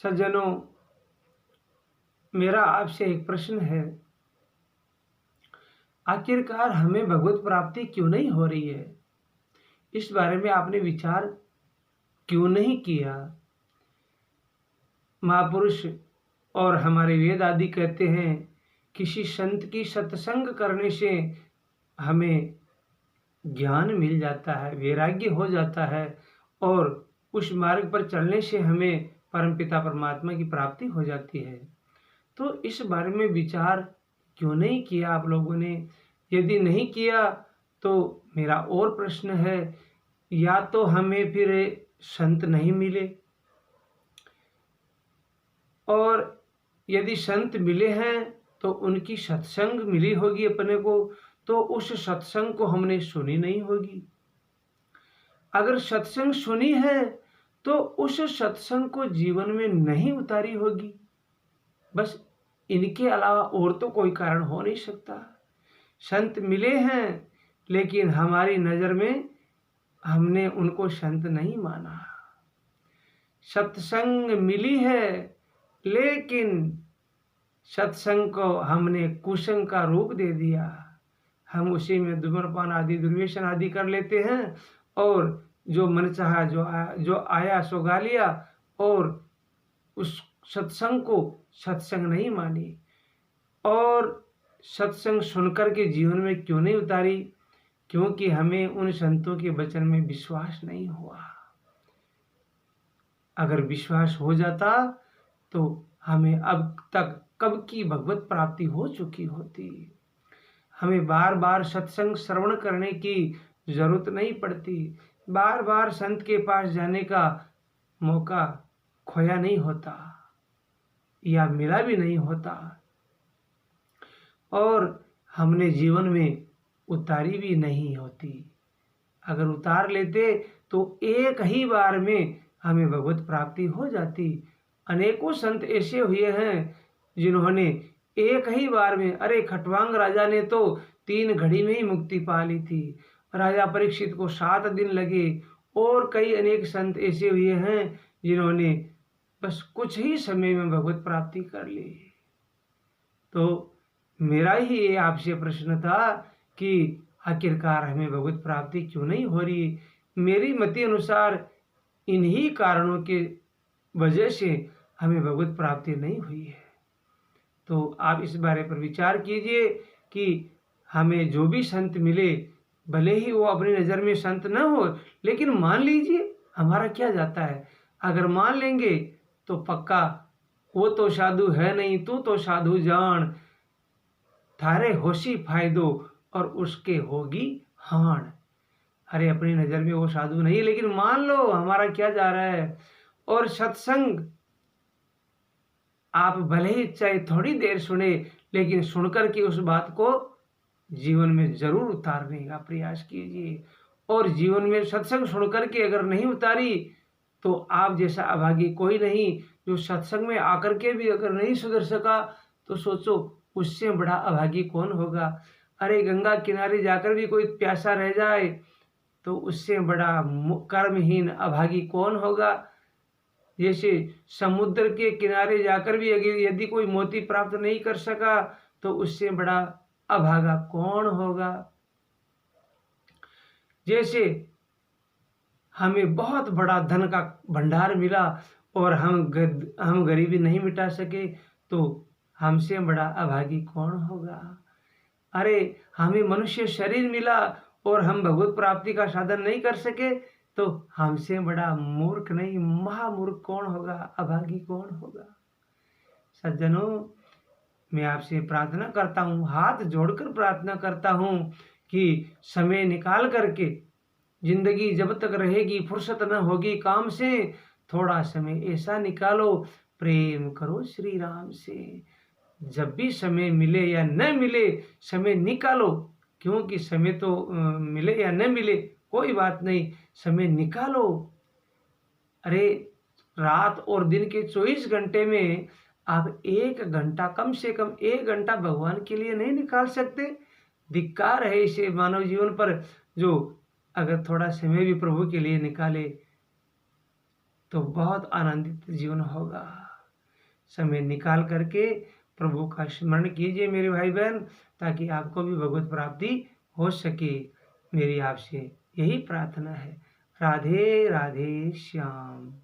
सज्जनों, मेरा आपसे एक प्रश्न है। आखिरकार हमें भगवत प्राप्ति क्यों नहीं हो रही है? इस बारे में आपने विचार क्यों नहीं किया? महापुरुष और हमारे वेद आदि कहते हैं, किसी संत की सत्संग करने से हमें ज्ञान मिल जाता है, वैराग्य हो जाता है और उस मार्ग पर चलने से हमें परमपिता परमात्मा की प्राप्ति हो जाती है। तो इस बारे में विचार क्यों नहीं किया आप लोगों ने? यदि नहीं किया तो मेरा और प्रश्न है, या तो हमें फिर संत नहीं मिले, और यदि संत मिले हैं तो उनकी सत्संग मिली होगी अपने को, तो उस सत्संग को हमने सुनी नहीं होगी। अगर सत्संग सुनी है तो उस सत्संग को जीवन में नहीं उतारी होगी। बस इनके अलावा और तो कोई कारण हो नहीं सकता। संत मिले हैं लेकिन हमारी नज़र में हमने उनको संत नहीं माना। सत्संग मिली है लेकिन सत्संग को हमने कुसंग का रूप दे दिया। हम उसी में धूम्रपान आदि दुर्व्यसन आदि कर लेते हैं और जो मन चाहा जो आया सो गा लिया, और उस सत्संग को सत्संग नहीं मानी। और सत्संग सुनकर के जीवन में क्यों नहीं उतारी? क्योंकि हमें उन संतों के वचन में विश्वास नहीं हुआ। अगर विश्वास हो जाता तो हमें अब तक कब की भगवत प्राप्ति हो चुकी होती। हमें बार बार सत्संग श्रवण करने की जरूरत नहीं पड़ती, बार बार संत के पास जाने का मौका खोया नहीं होता या मिला भी नहीं होता, और हमने जीवन में उतारी भी नहीं होती। अगर उतार लेते तो एक ही बार में हमें भगवत प्राप्ति हो जाती। अनेकों संत ऐसे हुए हैं जिन्होंने एक ही बार में, अरे खटवांग राजा ने तो 3 घड़ी में ही मुक्ति पा ली थी, राजा परीक्षित को 7 दिन लगे, और कई अनेक संत ऐसे हुए हैं जिन्होंने बस कुछ ही समय में भगवत प्राप्ति कर ली। तो मेरा ही ये आपसे प्रश्न था कि आखिरकार हमें भगवत प्राप्ति क्यों नहीं हो रही? मेरी मति अनुसार इन्हीं कारणों के वजह से हमें भगवत प्राप्ति नहीं हुई है। तो आप इस बारे पर विचार कीजिए कि हमें जो भी संत मिले, भले ही वो अपनी नज़र में संत न हो, लेकिन मान लीजिए, हमारा क्या जाता है। अगर मान लेंगे तो पक्का वो तो साधु है नहीं, तू तो साधु जान, थारे होशी फायदो और उसके होगी हान। अरे अपनी नज़र में वो साधु नहीं, लेकिन मान लो हमारा क्या जा रहा है। और सत्संग आप भले ही चाहे थोड़ी देर सुने, लेकिन सुनकर के उस बात को जीवन में जरूर उतारने का प्रयास कीजिए। और जीवन में सत्संग सुनकर के अगर नहीं उतारी तो आप जैसा अभागी कोई नहीं। जो सत्संग में आकर के भी अगर नहीं सुधर सका तो सोचो उससे बड़ा अभागी कौन होगा। अरे गंगा किनारे जाकर भी कोई प्यासा रह जाए तो उससे बड़ा कर्महीन अभागी कौन होगा। जैसे समुद्र के किनारे जाकर भी अगर यदि कोई मोती प्राप्त नहीं कर सका तो उससे बड़ा अभागा कौन होगा। जैसे हमें बहुत बड़ा धन का भंडार मिला और हम गरीबी नहीं मिटा सके तो हमसे बड़ा अभागी कौन होगा। अरे हमें मनुष्य शरीर मिला और हम भगवत प्राप्ति का साधन नहीं कर सके तो हमसे बड़ा मूर्ख नहीं, महामूर्ख कौन होगा, अभागी कौन होगा। सज्जनों, मैं आपसे प्रार्थना करता हूँ, हाथ जोड़कर प्रार्थना करता हूँ कि समय निकाल करके, जिंदगी जब तक रहेगी फुर्सत न होगी काम से, थोड़ा समय ऐसा निकालो, प्रेम करो श्री राम से। जब भी समय मिले या न मिले समय निकालो, क्योंकि समय तो मिले या न मिले कोई बात नहीं, समय निकालो। अरे रात और दिन के 24 घंटे में आप 1 घंटा, कम से कम 1 घंटा भगवान के लिए नहीं निकाल सकते? धिक्कार है इसे मानव जीवन पर जो अगर थोड़ा समय भी प्रभु के लिए निकाले तो बहुत आनंदित जीवन होगा। समय निकाल करके प्रभु का स्मरण कीजिए मेरे भाई बहन, ताकि आपको भी भगवत प्राप्ति हो सके। मेरी आपसे यही प्रार्थना है। राधे राधे श्याम।